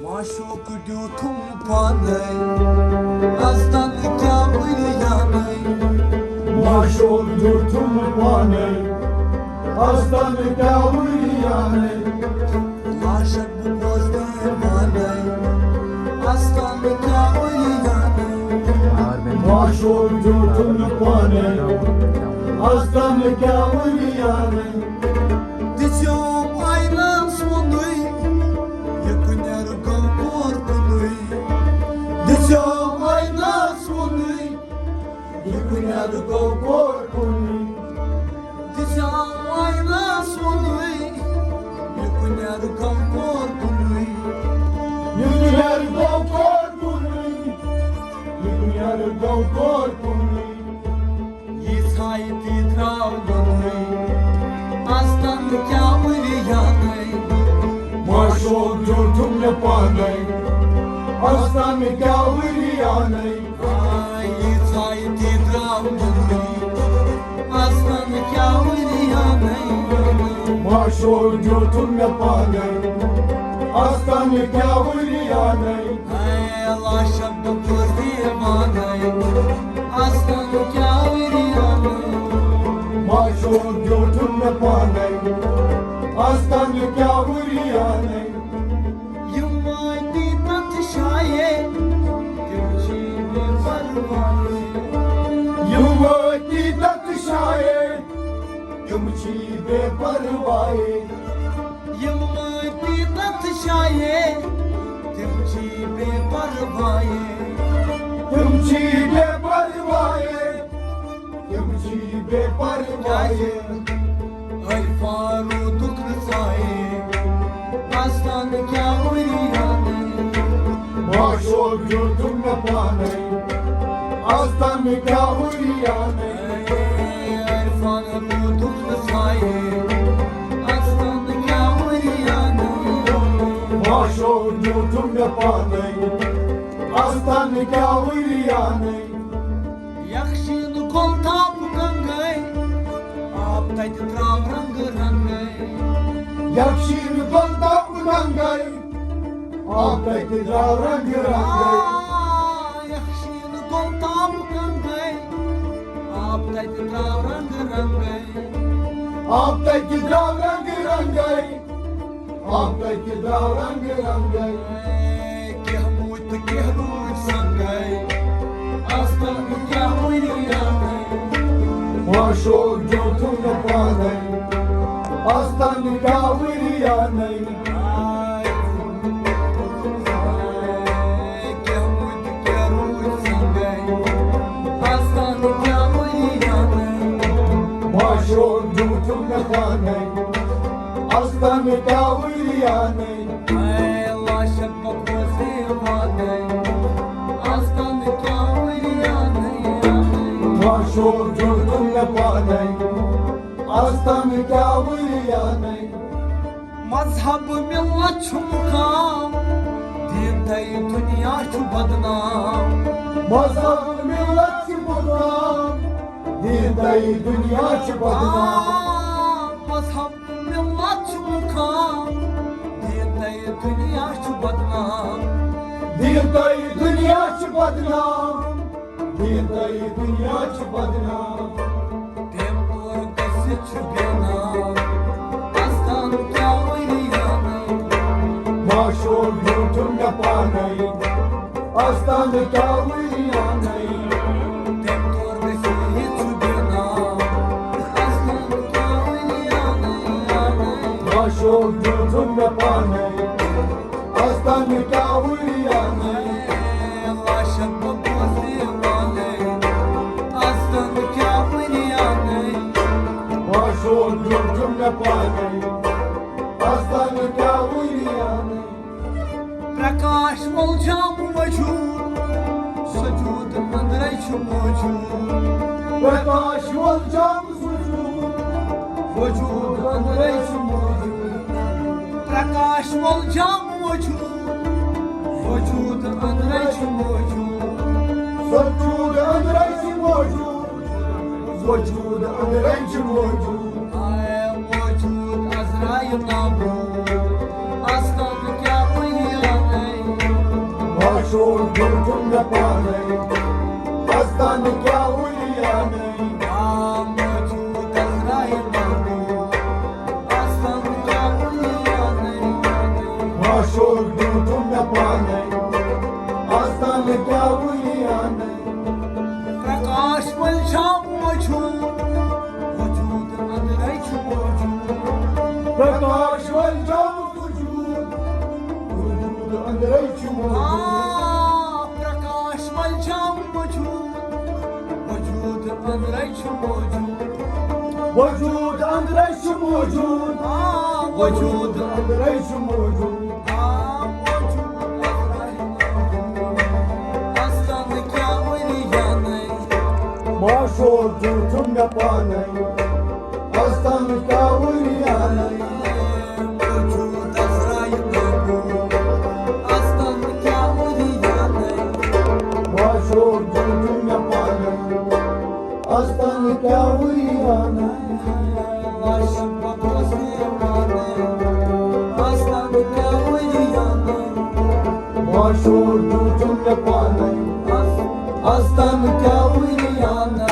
माशोक ड्यूठुम पानै आस्तान क्या उरियानै माशोक ड्यूठुम पानै आस्तान क्या उरियानै लाशक बुकोस्ते पानै आस्तान क्या उरियानै माशोक ड्यूठुम पानै आस्तान क्या उरियानै Diyeceğim aynen sonu yakın yer korkunay Diyeceğim aynen sonu yakın yer korkunay Diyeceğim aynen sonu yakın yer korkunay Yürüyer korkunay Yürüyer korkunay Yisayeti travmanay Aslan क्या उरियानै माशोक ड्यूठुम पानै आस्तान क्या उरियानै Yisayeti travmanay Aslan क्या उरियानै माशोक ड्यूठुम पानै आस्तान क्या उरियानै Laşak dokuz divanay Aslan क्या उरियानै माशोक ड्यूठुम पानै आस्तान क्या उरियानै Yumadi tatşaye Gülçini parvaye युवती दत्शाये युमची बेपरवाये Yumadi tatşaye Gülçini parvaye युमची बेपरवाये युमची बेपरवाये Alfaru tuksaye Aslan क्या उरियानै माशोक ड्यूठुम पानै आस्तान क्या उरियानै Alfaru tuksaye Aslan क्या उरियानै माशोक ड्यूठुम पानै आस्तान क्या उरियानै Yakşin kol tapu gangay Aptayt trav rang rangay यक्षिन बंदा उनंगै आपै तिरा रंग रंगै Yakşin kol tapu gangay Aptayt trav rang rangay आपै तिरा रंग रंगै आपै तिरा रंग रंगै Kehmut kehrut sangay Aslan क्या उरियानै माशोक ड्यूठुम पानै आस्तान क्या उरियानै Kehmut kehrut sangay Aslan क्या उरियानै माशोक ड्यूठुम पानै आस्तान क्या उरियानै Laşak dokuz divanay Aslan क्या उरियानै माशोक ड्यूठुम पानै आस्तान क्या उरियानै मजहब मिल्लत छु मुकाम दिन तय दुनिया छु बदनाम मजहब मिल्लत मुकाम दीदै दुनिया च बदनाम मजहब मिल्लत छु मुकाम दिन तय दुनिया छु बदनाम दीदै दुनिया च बदनाम दीदै दुनिया च बदनाम Dem dur gesi छु बेनाम Aslan क्या उरियानै माशोक ड्यूठुम पानै आस्तान क्या उरियानै Dem dur gesi छु बेनाम Aslan क्या उरियानै माशोक ड्यूठुम पानै आस्तान क्या उरियानै Laşak dokuz divanay Aslan क्या उरियानै माशोक ड्यूठुम पानै आस्तान क्या उरियानै प्रकाश मोलझाम वजूद सजूद अंदर छु मौजूद प्रकाश वलजाम वजूद वजूद अंदर च मौजूद प्रकाश मोलझाम वजूद वजूद अंदर छु मौजूद वजूद अंदर च मौजूद वजूद अंदर च मौजूद आए मौजूद अजराइल नाबूद Aslan क्या उरियानै Maşur durdum yapanı Aslan kya uyanı Mevcut Azrail'den Aslan kavliyanı Maşur durdum yapanı Aslan kya uyanı प्रकाश मलछाम मौजूद वजूद अंदर मौजूद Prakash val jam vujud Vujud andrai chumud प्रकाश मलछाम मौजूद वजूद अंदर मौजूद Vujud andrai chumud Vujud andrai chumud aslan क्या उलियाने Maşur durdum yapanı Aslan kya uyanı वजूद Azrail'den aslan क्या उलियाने Maşur durdum yapanı Aslan kya uyanı Aşık bakmaz diyorane aslan क्या उलियाने Maşur durdum yapanı aslan क्या उलियाने